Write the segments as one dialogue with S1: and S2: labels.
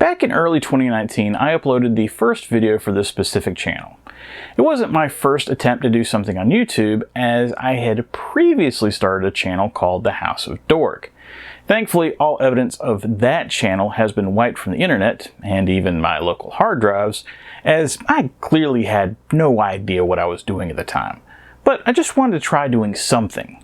S1: Back in early 2019, I uploaded the first video for this specific channel. It wasn't my first attempt to do something on YouTube, as I had previously started a channel called The House of Dork. Thankfully, all evidence of that channel has been wiped from the internet, and even my local hard drives, as I clearly had no idea what I was doing at the time. But I just wanted to try doing something.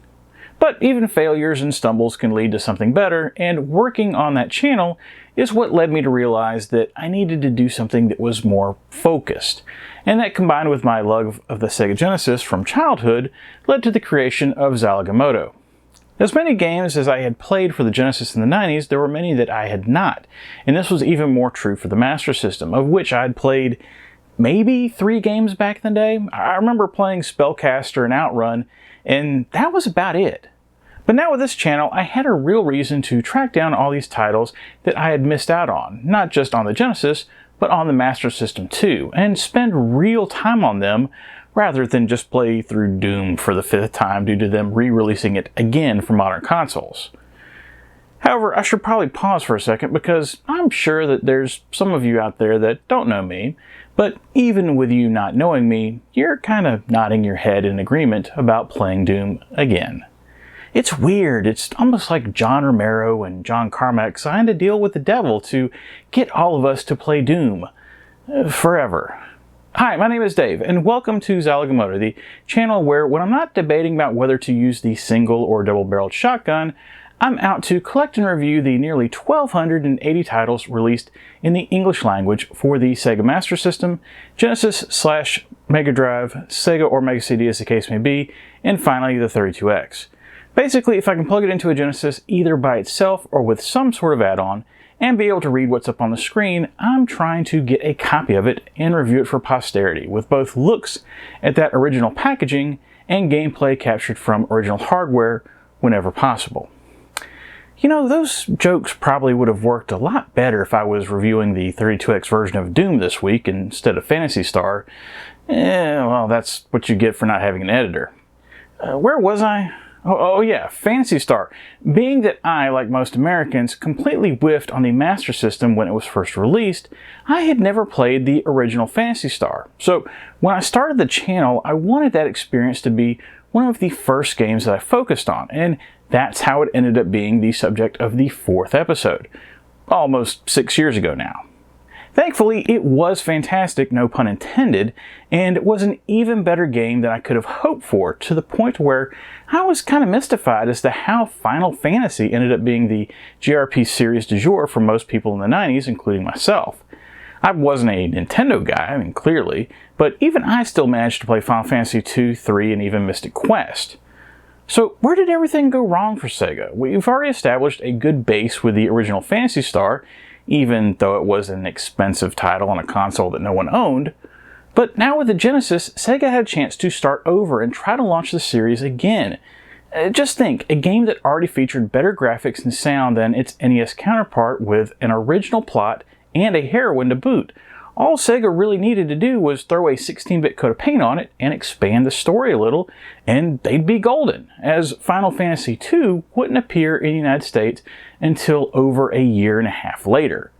S1: But even failures and stumbles can lead to something better, and working on that channel is what led me to realize that I needed to do something that was more focused. And that, combined with my love of the Sega Genesis from childhood, led to the creation of Zilog and Moto. As many games as I had played for the Genesis in the 90s, there were many that I had not, and this was even more true for the Master System, of which I had played maybe 3 games back in the day. I remember playing Spellcaster and Outrun, and that was about it. But now with this channel, I had a real reason to track down all these titles that I had missed out on, not just on the Genesis, but on the Master System too, and spend real time on them rather than just play through Doom for the 5th time due to them re-releasing it again for modern consoles. However, I should probably pause for a second because I'm sure that there's some of you out there that don't know me, but even with you not knowing me, you're kind of nodding your head in agreement about playing Doom again. It's weird. It's almost like John Romero and John Carmack signed a deal with the devil to get all of us to play Doom forever. Hi, my name is Dave, and welcome to Zilog and Moto, the channel where when I'm not debating about whether to use the single or double-barreled shotgun, I'm out to collect and review the nearly 1,280 titles released in the English language for the Sega Master System, Genesis/Mega Drive, Sega or Mega CD as the case may be, and finally the 32X. Basically, if I can plug it into a Genesis either by itself or with some sort of add-on, and be able to read what's up on the screen, I'm trying to get a copy of it and review it for posterity, with both looks at that original packaging and gameplay captured from original hardware whenever possible. You know, those jokes probably would have worked a lot better if I was reviewing the 32X version of Doom this week instead of Phantasy Star. Well, that's what you get for not having an editor. Where was I? Oh yeah, Phantasy Star. Being that I, like most Americans, completely whiffed on the Master System when it was first released, I had never played the original Phantasy Star. So when I started the channel, I wanted that experience to be one of the first games that I focused on, and that's how it ended up being the subject of the 4th episode, almost 6 years ago now. Thankfully, it was fantastic, no pun intended, and it was an even better game than I could have hoped for, to the point where I was kind of mystified as to how Final Fantasy ended up being the JRP series du jour for most people in the 90s, including myself. I wasn't a Nintendo guy, I mean clearly, but even I still managed to play Final Fantasy II, III, and even Mystic Quest. So where did everything go wrong for Sega? We've already established a good base with the original Phantasy Star, even though it was an expensive title on a console that no one owned. But now with the Genesis, Sega had a chance to start over and try to launch the series again. Just think, a game that already featured better graphics and sound than its NES counterpart with an original plot and a heroine to boot. All Sega really needed to do was throw a 16-bit coat of paint on it and expand the story a little, and they'd be golden, as Final Fantasy II wouldn't appear in the United States until over a year and a half later.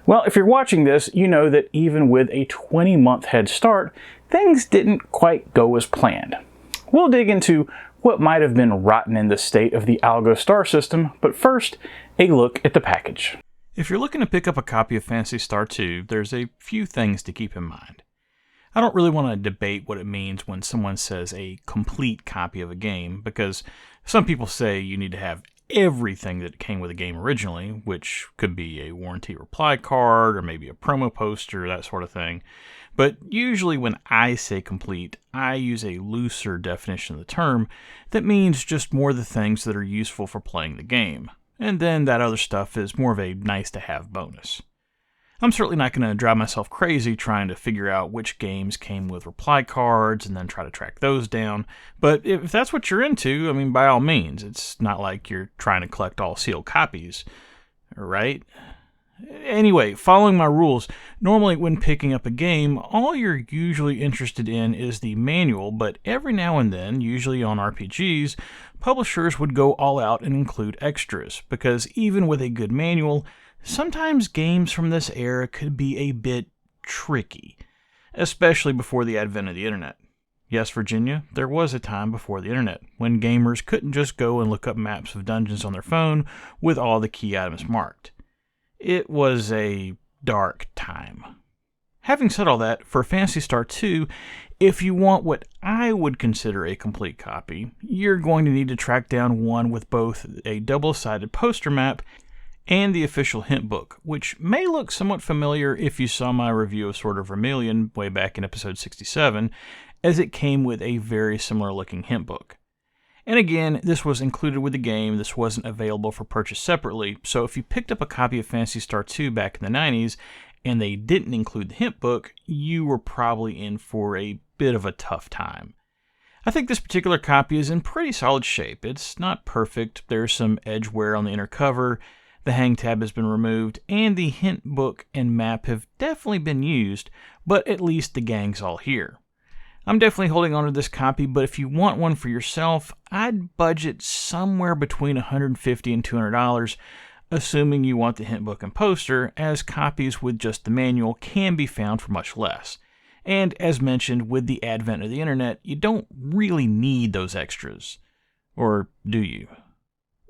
S1: Well, if you're watching this, you know that even with a 20-month head start, things didn't quite go as planned. We'll dig into what might have been rotten in the state of the Algo Star system, but first, a look at the package. If you're looking to pick up a copy of Phantasy Star II, there's a few things to keep in mind. I don't really want to debate what it means when someone says a complete copy of a game, because some people say you need to have everything that came with the game originally, which could be a warranty reply card or maybe a promo poster, that sort of thing. But usually when I say complete, I use a looser definition of the term that means just more of the things that are useful for playing the game. And then that other stuff is more of a nice-to-have bonus. I'm certainly not going to drive myself crazy trying to figure out which games came with reply cards and then try to track those down, but if that's what you're into, I mean, by all means, it's not like you're trying to collect all sealed copies, right? Anyway, following my rules, normally when picking up a game, all you're usually interested in is the manual, but every now and then, usually on RPGs, publishers would go all out and include extras, because even with a good manual, sometimes games from this era could be a bit tricky, especially before the advent of the internet. Yes, Virginia, there was a time before the internet when gamers couldn't just go and look up maps of dungeons on their phone with all the key items marked. It was a dark time. Having said all that, for Phantasy Star II, if you want what I would consider a complete copy, you're going to need to track down one with both a double-sided poster map and the official hint book, which may look somewhat familiar if you saw my review of Sword of Vermilion way back in episode 67, as it came with a very similar looking hint book. And again, this was included with the game, this wasn't available for purchase separately, so if you picked up a copy of Phantasy Star II back in the 90s, and they didn't include the hint book, you were probably in for a bit of a tough time. I think this particular copy is in pretty solid shape. It's not perfect, there's some edge wear on the inner cover, the hang tab has been removed, and the hint book and map have definitely been used, but at least the gang's all here. I'm definitely holding on to this copy, but if you want one for yourself, I'd budget somewhere between $150 and $200, assuming you want the hint book and poster, as copies with just the manual can be found for much less. And as mentioned, with the advent of the internet, you don't really need those extras. Or do you?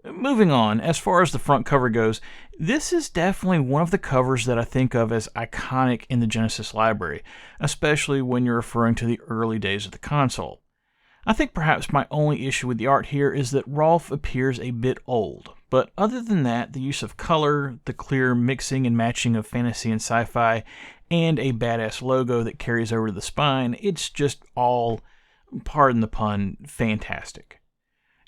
S1: Moving on, as far as the front cover goes, this is definitely one of the covers that I think of as iconic in the Genesis library, especially when you're referring to the early days of the console. I think perhaps my only issue with the art here is that Rolf appears a bit old, but other than that, the use of color, the clear mixing and matching of fantasy and sci-fi, and a badass logo that carries over to the spine, it's just all, pardon the pun, fantastic.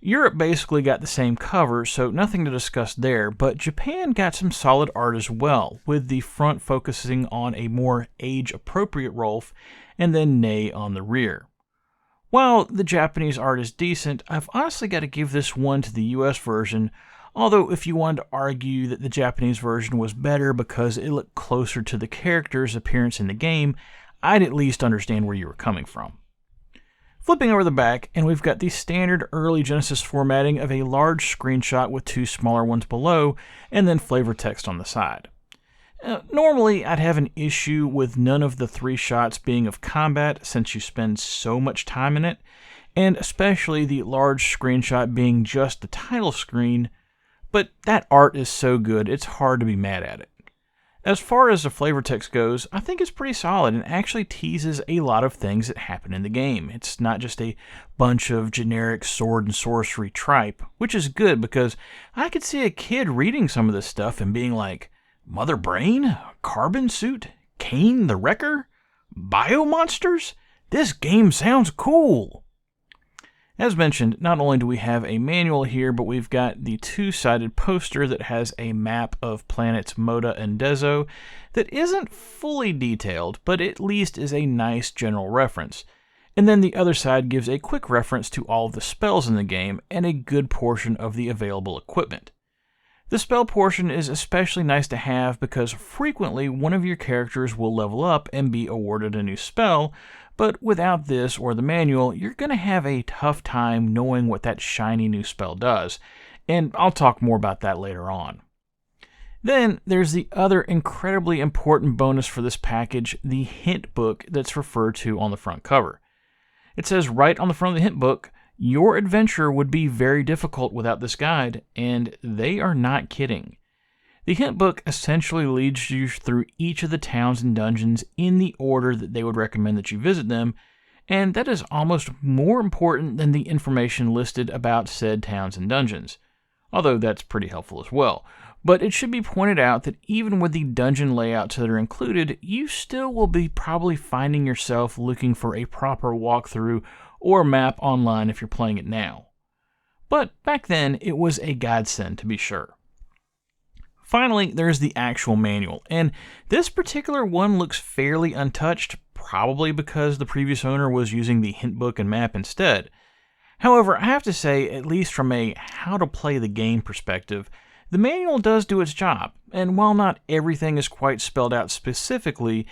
S1: Europe basically got the same cover, so nothing to discuss there, but Japan got some solid art as well, with the front focusing on a more age-appropriate Rolf, and then Ney on the rear. While the Japanese art is decent, I've honestly got to give this one to the US version, although if you wanted to argue that the Japanese version was better because it looked closer to the character's appearance in the game, I'd at least understand where you were coming from. Flipping over the back, and we've got the standard early Genesis formatting of a large screenshot with two smaller ones below, and then flavor text on the side. Normally, I'd have an issue with none of the three shots being of combat since you spend so much time in it, and especially the large screenshot being just the title screen, but that art is so good it's hard to be mad at it. As far as the flavor text goes, I think it's pretty solid and actually teases a lot of things that happen in the game. It's not just a bunch of generic sword and sorcery tripe, which is good because I could see a kid reading some of this stuff and being like, Mother Brain? Carbon Suit? Kane the Wrecker? Biomonsters? This game sounds cool! As mentioned, not only do we have a manual here, but we've got the two-sided poster that has a map of planets Moda and Dezo that isn't fully detailed, but at least is a nice general reference. And then the other side gives a quick reference to all of the spells in the game and a good portion of the available equipment. The spell portion is especially nice to have because frequently one of your characters will level up and be awarded a new spell, but without this or the manual, you're going to have a tough time knowing what that shiny new spell does, and I'll talk more about that later on. Then there's the other incredibly important bonus for this package, the hint book that's referred to on the front cover. It says right on the front of the hint book, your adventure would be very difficult without this guide, and they are not kidding. The hint book essentially leads you through each of the towns and dungeons in the order that they would recommend that you visit them, and that is almost more important than the information listed about said towns and dungeons, although that's pretty helpful as well. But it should be pointed out that even with the dungeon layouts that are included, you still will be probably finding yourself looking for a proper walkthrough or map online if you're playing it now. But back then, it was a godsend to be sure. Finally, there's the actual manual, and this particular one looks fairly untouched, probably because the previous owner was using the hint book and map instead. However, I have to say, at least from a how to play the game perspective, the manual does do its job, and while not everything is quite spelled out specifically,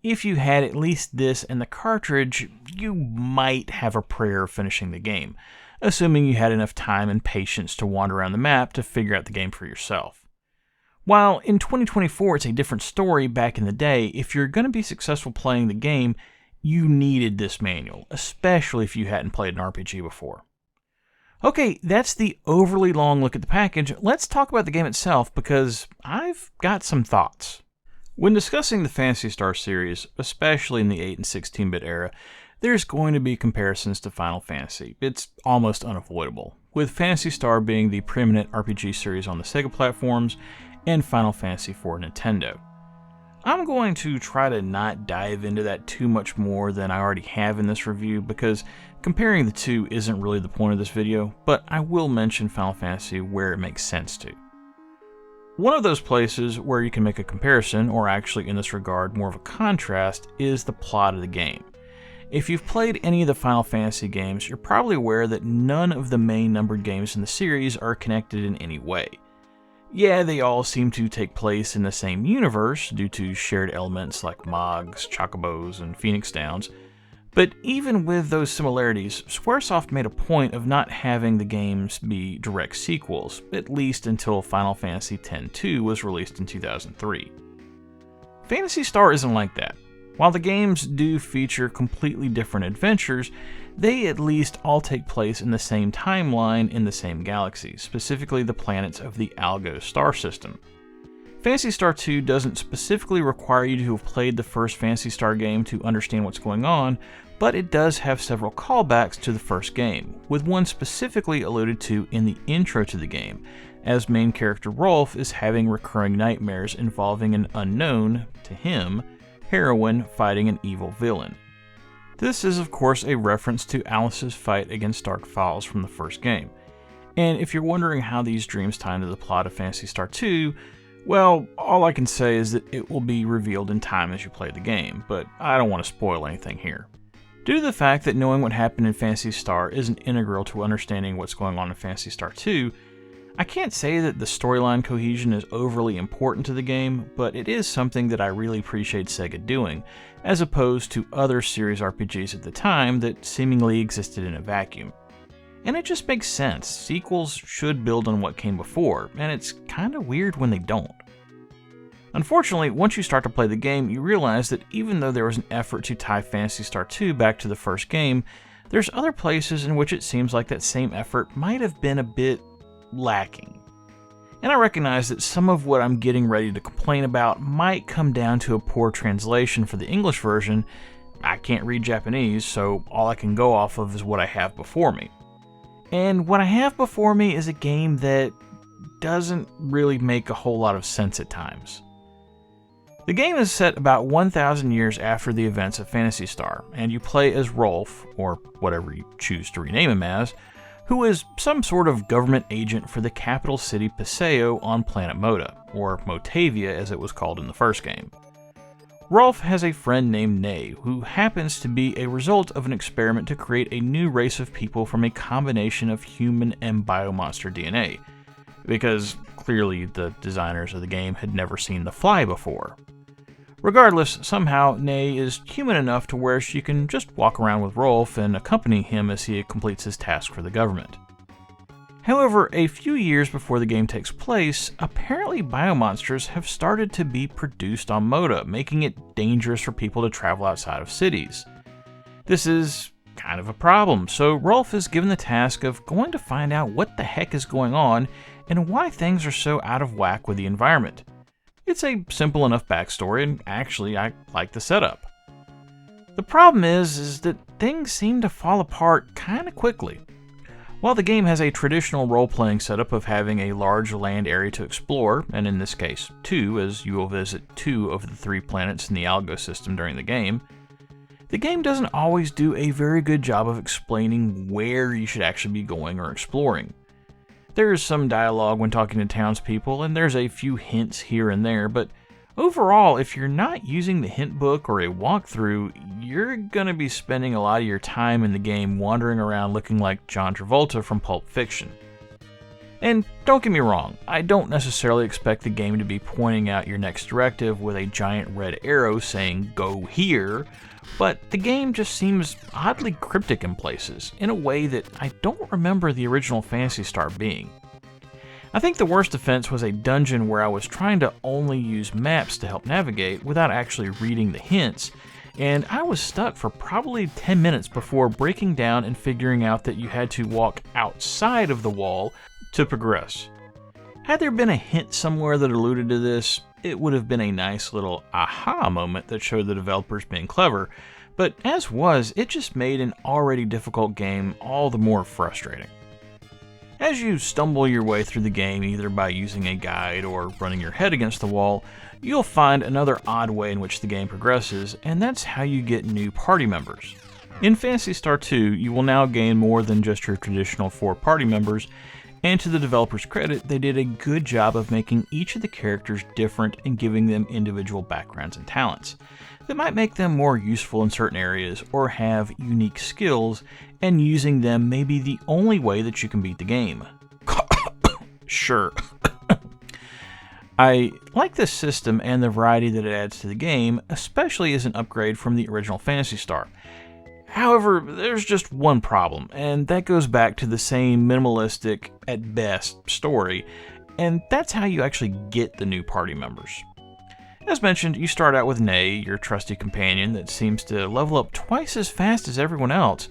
S1: if you had at least this in the cartridge, you might have a prayer of finishing the game, assuming you had enough time and patience to wander around the map to figure out the game for yourself. While in 2024 it's a different story, back in the day, if you're going to be successful playing the game, you needed this manual, especially if you hadn't played an RPG before. Okay, that's the overly long look at the package. Let's talk about the game itself, because I've got some thoughts. When discussing the Phantasy Star series, especially in the 8 and 16-bit era, there's going to be comparisons to Final Fantasy. It's almost unavoidable, with Phantasy Star being the preeminent RPG series on the Sega platforms, and Final Fantasy for Nintendo. I'm going to try to not dive into that too much more than I already have in this review, because comparing the two isn't really the point of this video, but I will mention Final Fantasy where it makes sense to. One of those places where you can make a comparison, or actually in this regard more of a contrast, is the plot of the game. If you've played any of the Final Fantasy games, you're probably aware that none of the main numbered games in the series are connected in any way. Yeah, they all seem to take place in the same universe due to shared elements like Mogs, Chocobos, and Phoenix Downs, but even with those similarities, Squaresoft made a point of not having the games be direct sequels, at least until Final Fantasy X-2 was released in 2003. Phantasy Star isn't like that. While the games do feature completely different adventures, they at least all take place in the same timeline in the same galaxy, specifically the planets of the Algo star system. Phantasy Star II doesn't specifically require you to have played the first Phantasy Star game to understand what's going on, but it does have several callbacks to the first game, with one specifically alluded to in the intro to the game, as main character Rolf is having recurring nightmares involving an unknown, to him, heroine fighting an evil villain. This is of course a reference to Alice's fight against Dark Falls from the first game. And if you're wondering how these dreams tie into the plot of Phantasy Star II, well, all I can say is that it will be revealed in time as you play the game, but I don't want to spoil anything here. Due to the fact that knowing what happened in Phantasy Star isn't integral to understanding what's going on in Phantasy Star II, I can't say that the storyline cohesion is overly important to the game, but it is something that I really appreciate Sega doing, as opposed to other series RPGs at the time that seemingly existed in a vacuum. And it just makes sense. Sequels should build on what came before, and it's kinda weird when they don't. Unfortunately, once you start to play the game, you realize that even though there was an effort to tie Phantasy Star II back to the first game, there's other places in which it seems like that same effort might have been a bit lacking. And I recognize that some of what I'm getting ready to complain about might come down to a poor translation for the English version. I can't read Japanese, so all I can go off of is what I have before me. And what I have before me is a game that doesn't really make a whole lot of sense at times. The game is set about 1,000 years after the events of Phantasy Star, and you play as Rolf, or whatever you choose to rename him as, who is some sort of government agent for the capital city Paseo on planet Mota, or Motavia as it was called in the first game. Rolf has a friend named Nay, who happens to be a result of an experiment to create a new race of people from a combination of human and biomonster DNA, because clearly the designers of the game had never seen the Fly before. Regardless, somehow Nay is human enough to where she can just walk around with Rolf and accompany him as he completes his task for the government. However, a few years before the game takes place, apparently biomonsters have started to be produced on Mota, making it dangerous for people to travel outside of cities. This is kind of a problem, so Rolf is given the task of going to find out what the heck is going on and why things are so out of whack with the environment. It's a simple enough backstory, and actually I like the setup. The problem is that things seem to fall apart kinda quickly. While the game has a traditional role-playing setup of having a large land area to explore, and in this case 2, as you will visit 2 of the 3 planets in the Algo system during the game doesn't always do a very good job of explaining where you should actually be going or exploring. There's some dialogue when talking to townspeople, and there's a few hints here and there, but overall, if you're not using the hint book or a walkthrough, you're gonna be spending a lot of your time in the game wandering around looking like John Travolta from Pulp Fiction. And don't get me wrong, I don't necessarily expect the game to be pointing out your next directive with a giant red arrow saying, "Go here," but the game just seems oddly cryptic in places, in a way that I don't remember the original Phantasy Star being. I think the worst offense was a dungeon where I was trying to only use maps to help navigate without actually reading the hints, and I was stuck for probably 10 minutes before breaking down and figuring out that you had to walk outside of the wall to progress. Had there been a hint somewhere that alluded to this, it would have been a nice little aha moment that showed the developers being clever, but as was, it just made an already difficult game all the more frustrating. As you stumble your way through the game, either by using a guide or running your head against the wall, you'll find another odd way in which the game progresses, and that's how you get new party members. In Phantasy Star II, you will now gain more than just your traditional 4 party members, and to the developers' credit, they did a good job of making each of the characters different and giving them individual backgrounds and talents that might make them more useful in certain areas or have unique skills, and using them may be the only way that you can beat the game. Sure. I like this system and the variety that it adds to the game, especially as an upgrade from the original Phantasy Star. However, there's just one problem, and that goes back to the same minimalistic, at best, story, and that's how you actually get the new party members. As mentioned, you start out with Nay, your trusty companion that seems to level up twice as fast as everyone else,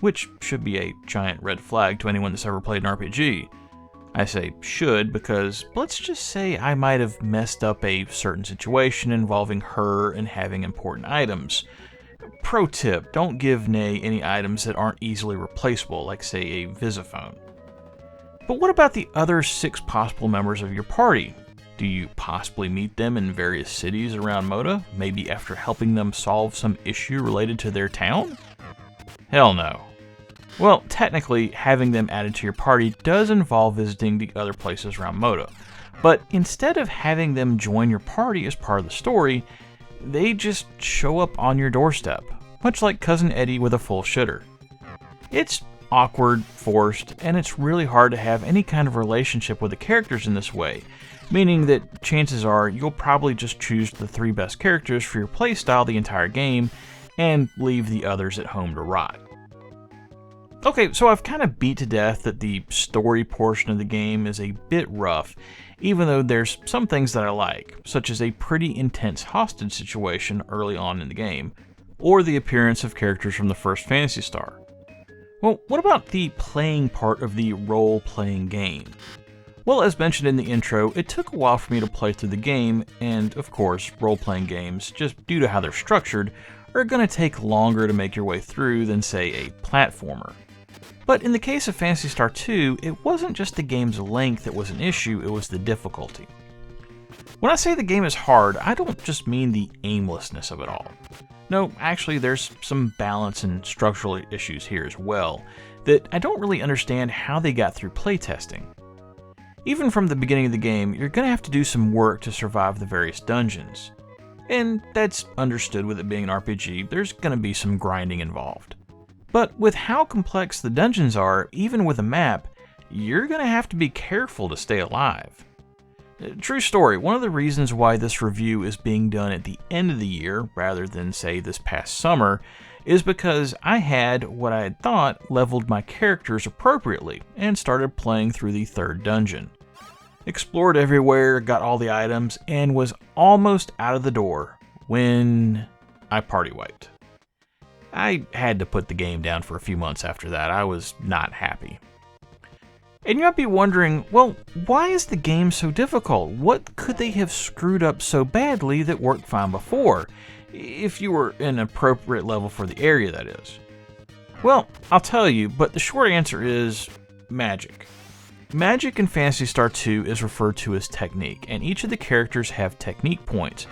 S1: which should be a giant red flag to anyone that's ever played an RPG. I say should because let's just say I might have messed up a certain situation involving her and having important items. Pro tip, don't give Nay any items that aren't easily replaceable, like say a Visiphone. But what about the other 6 possible members of your party? Do you possibly meet them in various cities around Moto, maybe after helping them solve some issue related to their town? Hell no. Well, technically, having them added to your party does involve visiting the other places around Moto, but instead of having them join your party as part of the story, they just show up on your doorstep, much like Cousin Eddie with a full shitter. It's awkward, forced, and it's really hard to have any kind of relationship with the characters in this way, meaning that chances are you'll probably just choose the 3 best characters for your playstyle the entire game, and leave the others at home to rot. Okay, so I've kind of beat to death that the story portion of the game is a bit rough, even though there's some things that I like, such as a pretty intense hostage situation early on in the game, or the appearance of characters from the first Phantasy Star. Well, what about the playing part of the role-playing game? Well, as mentioned in the intro, it took a while for me to play through the game, and of course, role-playing games, just due to how they're structured, are going to take longer to make your way through than, say, a platformer. But in the case of Phantasy Star II, it wasn't just the game's length that was an issue, it was the difficulty. When I say the game is hard, I don't just mean the aimlessness of it all. No, actually there's some balance and structural issues here as well, that I don't really understand how they got through playtesting. Even from the beginning of the game, you're going to have to do some work to survive the various dungeons. And that's understood with it being an RPG, there's going to be some grinding involved. But with how complex the dungeons are, even with a map, you're going to have to be careful to stay alive. True story, one of the reasons why this review is being done at the end of the year, rather than say this past summer, is because I had what I had thought leveled my characters appropriately, and started playing through the 3rd dungeon. Explored everywhere, got all the items, and was almost out of the door when I party wiped. I had to put the game down for a few months after that. I was not happy. And you might be wondering, well, why is the game so difficult? What could they have screwed up so badly that worked fine before? If you were an appropriate level for the area, that is. Well, I'll tell you, but the short answer is magic. Magic in Phantasy Star II is referred to as technique, and each of the characters have technique points,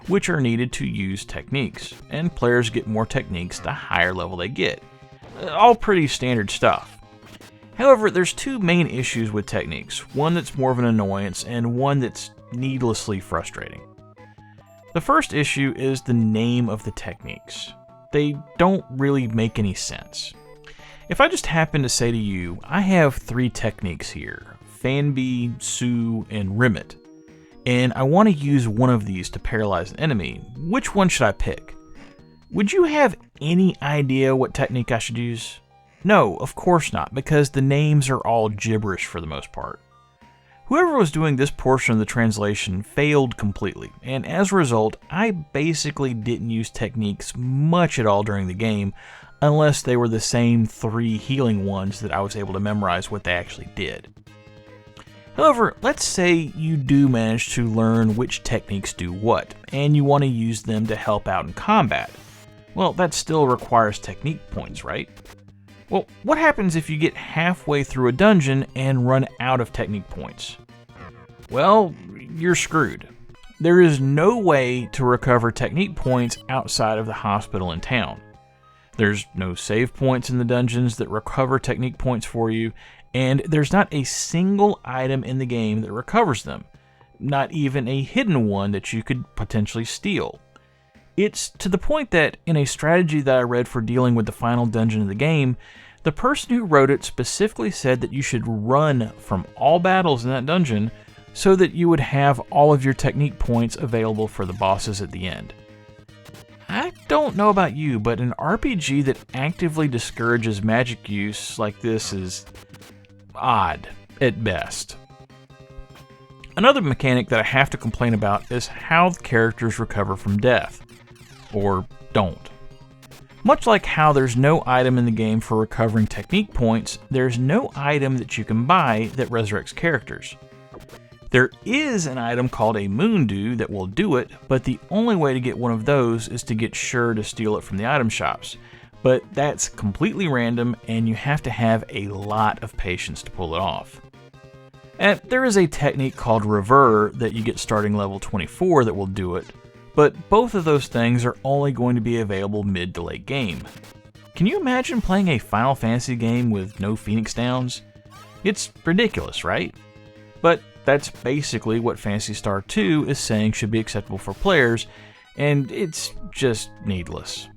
S1: which are needed to use techniques, and players get more techniques the higher level they get. All pretty standard stuff. However, there's 2 main issues with techniques, one that's more of an annoyance and one that's needlessly frustrating. The first issue is the name of the techniques. They don't really make any sense. If I just happen to say to you, I have 3 techniques here, Fanby, Sue, and Rimmet, and I want to use one of these to paralyze an enemy, which one should I pick? Would you have any idea what technique I should use? No, of course not, because the names are all gibberish for the most part. Whoever was doing this portion of the translation failed completely, and as a result, I basically didn't use techniques much at all during the game, unless they were the same 3 healing ones that I was able to memorize what they actually did. However, let's say you do manage to learn which techniques do what, and you want to use them to help out in combat. Well, that still requires technique points, right? Well, what happens if you get halfway through a dungeon and run out of technique points? Well, you're screwed. There is no way to recover technique points outside of the hospital in town. There's no save points in the dungeons that recover technique points for you, and there's not a single item in the game that recovers them, not even a hidden one that you could potentially steal. It's to the point that in a strategy that I read for dealing with the final dungeon of the game, the person who wrote it specifically said that you should run from all battles in that dungeon so that you would have all of your technique points available for the bosses at the end. I don't know about you, but an RPG that actively discourages magic use like this is odd at best. Another mechanic that I have to complain about is how the characters recover from death. Or don't. Much like how there's no item in the game for recovering technique points, there's no item that you can buy that resurrects characters. There is an item called a Moon Dew that will do it, but the only way to get one of those is to get sure to steal it from the item shops. But that's completely random, and you have to have a lot of patience to pull it off. And there is a technique called Rever that you get starting level 24 that will do it, but both of those things are only going to be available mid to late game. Can you imagine playing a Final Fantasy game with no Phoenix Downs? It's ridiculous, right? But that's basically what Phantasy Star II is saying should be acceptable for players, and it's just needless.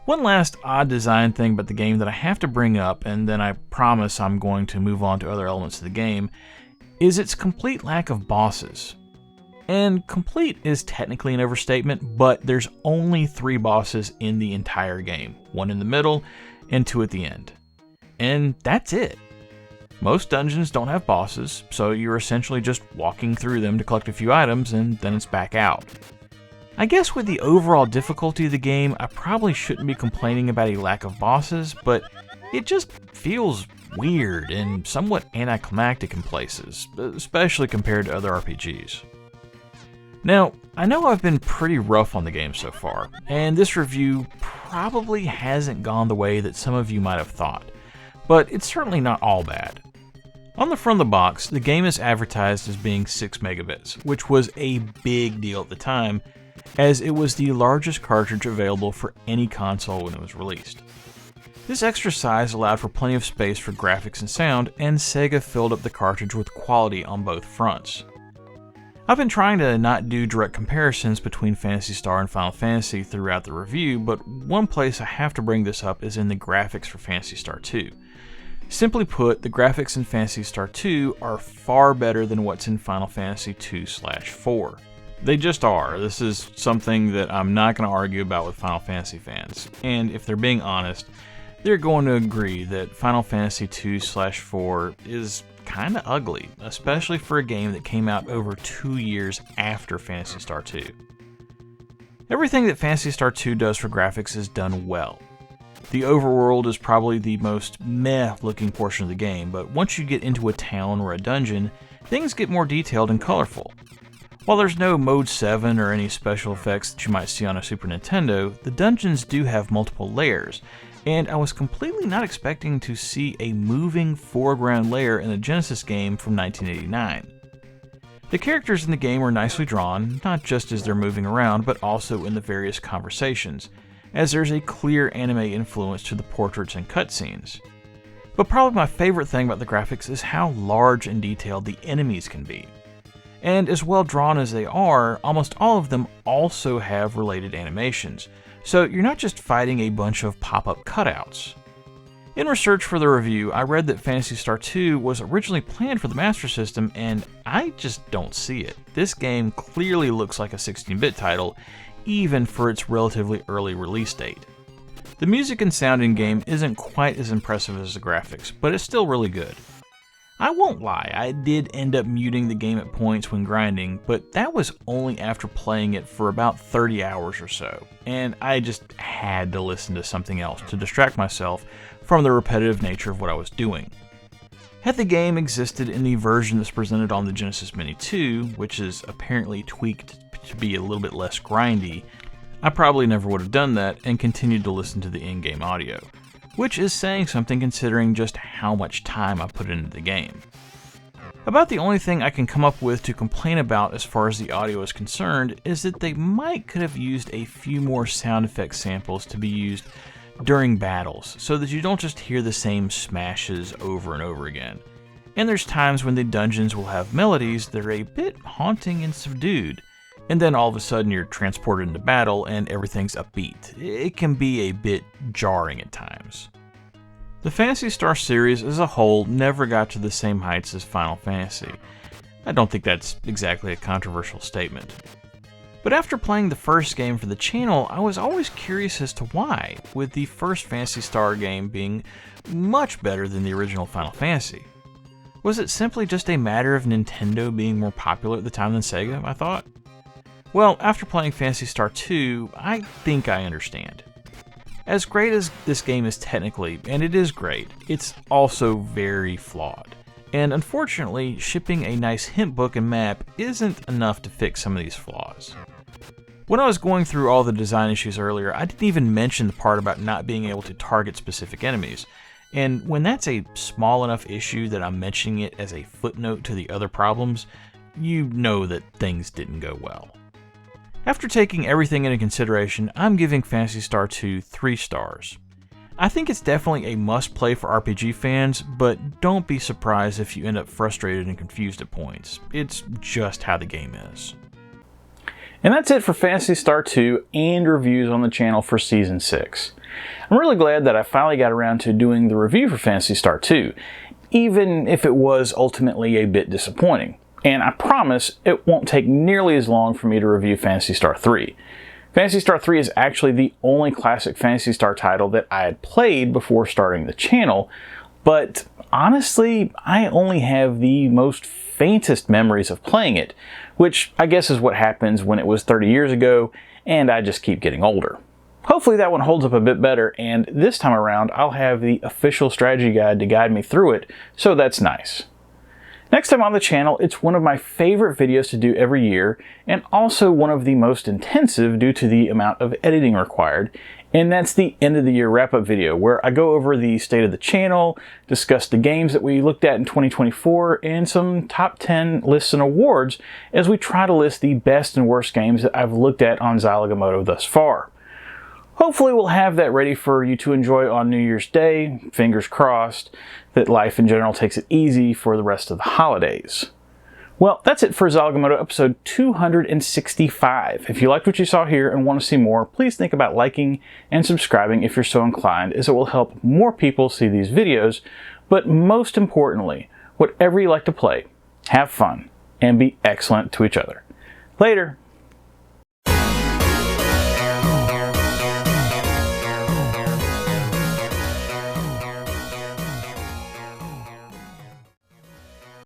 S1: One last odd design thing about the game that I have to bring up, and then I promise I'm going to move on to other elements of the game, is its complete lack of bosses. And complete is technically an overstatement, but there's only 3 bosses in the entire game. 1 in the middle, and 2 at the end. And that's it. Most dungeons don't have bosses, so you're essentially just walking through them to collect a few items, and then it's back out. I guess with the overall difficulty of the game, I probably shouldn't be complaining about a lack of bosses, but it just feels weird and somewhat anticlimactic in places, especially compared to other RPGs. Now, I know I've been pretty rough on the game so far, and this review probably hasn't gone the way that some of you might have thought, but it's certainly not all bad. On the front of the box, the game is advertised as being 6 megabits, which was a big deal at the time, as it was the largest cartridge available for any console when it was released. This extra size allowed for plenty of space for graphics and sound, and Sega filled up the cartridge with quality on both fronts. I've been trying to not do direct comparisons between Phantasy Star and Final Fantasy throughout the review, but one place I have to bring this up is in the graphics for Phantasy Star II. Simply put, the graphics in Phantasy Star II are far better than what's in Final Fantasy II/4. They just are. This is something that I'm not going to argue about with Final Fantasy fans, and if they're being honest, they're going to agree that Final Fantasy II/4 is kinda ugly, especially for a game that came out over 2 years after Phantasy Star II. Everything that Phantasy Star II does for graphics is done well. The overworld is probably the most meh looking portion of the game, but once you get into a town or a dungeon, things get more detailed and colorful. While there's no Mode 7 or any special effects that you might see on a Super Nintendo, the dungeons do have multiple layers, and I was completely not expecting to see a moving foreground layer in the Genesis game from 1989. The characters in the game are nicely drawn, not just as they're moving around, but also in the various conversations, as there's a clear anime influence to the portraits and cutscenes. But probably my favorite thing about the graphics is how large and detailed the enemies can be. And as well drawn as they are, almost all of them also have related animations, so you're not just fighting a bunch of pop-up cutouts. In research for the review, I read that Phantasy Star II was originally planned for the Master System, and I just don't see it. This game clearly looks like a 16-bit title, even for its relatively early release date. The music and sound in-game isn't quite as impressive as the graphics, but it's still really good. I won't lie, I did end up muting the game at points when grinding, but that was only after playing it for about 30 hours or so, and I just had to listen to something else to distract myself from the repetitive nature of what I was doing. Had the game existed in the version that's presented on the Genesis Mini 2, which is apparently tweaked to be a little bit less grindy, I probably never would have done that and continued to listen to the in-game audio, which is saying something considering just how much time I put into the game. About the only thing I can come up with to complain about as far as the audio is concerned is that they could have used a few more sound effect samples to be used during battles, so that you don't just hear the same smashes over and over again. And there's times when the dungeons will have melodies that are a bit haunting and subdued, and then all of a sudden you're transported into battle and everything's upbeat. It can be a bit jarring at times. The Phantasy Star series as a whole never got to the same heights as Final Fantasy. I don't think that's exactly a controversial statement. But after playing the first game for the channel, I was always curious as to why, with the first Phantasy Star game being much better than the original Final Fantasy. Was it simply just a matter of Nintendo being more popular at the time than Sega, I thought? Well, after playing Phantasy Star II, I think I understand. As great as this game is technically, and it is great, it's also very flawed. And unfortunately, shipping a nice hint book and map isn't enough to fix some of these flaws. When I was going through all the design issues earlier, I didn't even mention the part about not being able to target specific enemies. And when that's a small enough issue that I'm mentioning it as a footnote to the other problems, you know that things didn't go well. After taking everything into consideration, I'm giving Phantasy Star II 3 stars. I think it's definitely a must-play for RPG fans, but don't be surprised if you end up frustrated and confused at points. It's just how the game is. And that's it for Phantasy Star II and reviews on the channel for Season 6. I'm really glad that I finally got around to doing the review for Phantasy Star II, even if it was ultimately a bit disappointing. And I promise it won't take nearly as long for me to review Phantasy Star III. Phantasy Star III is actually the only classic Phantasy Star title that I had played before starting the channel, but honestly, I only have the most faintest memories of playing it, which I guess is what happens when it was 30 years ago and I just keep getting older. Hopefully that one holds up a bit better, and this time around I'll have the official strategy guide to guide me through it, so that's nice. Next time on the channel, it's one of my favorite videos to do every year, and also one of the most intensive due to the amount of editing required, and that's the end of the year wrap-up video, where I go over the state of the channel, discuss the games that we looked at in 2024, and some top 10 lists and awards as we try to list the best and worst games that I've looked at on Zilog and Moto thus far. Hopefully we'll have that ready for you to enjoy on New Year's Day. Fingers crossed that life in general takes it easy for the rest of the holidays. Well, that's it for Zilog and Moto episode 265. If you liked what you saw here and want to see more, please think about liking and subscribing if you're so inclined, as it will help more people see these videos. But most importantly, whatever you like to play, have fun and be excellent to each other. Later.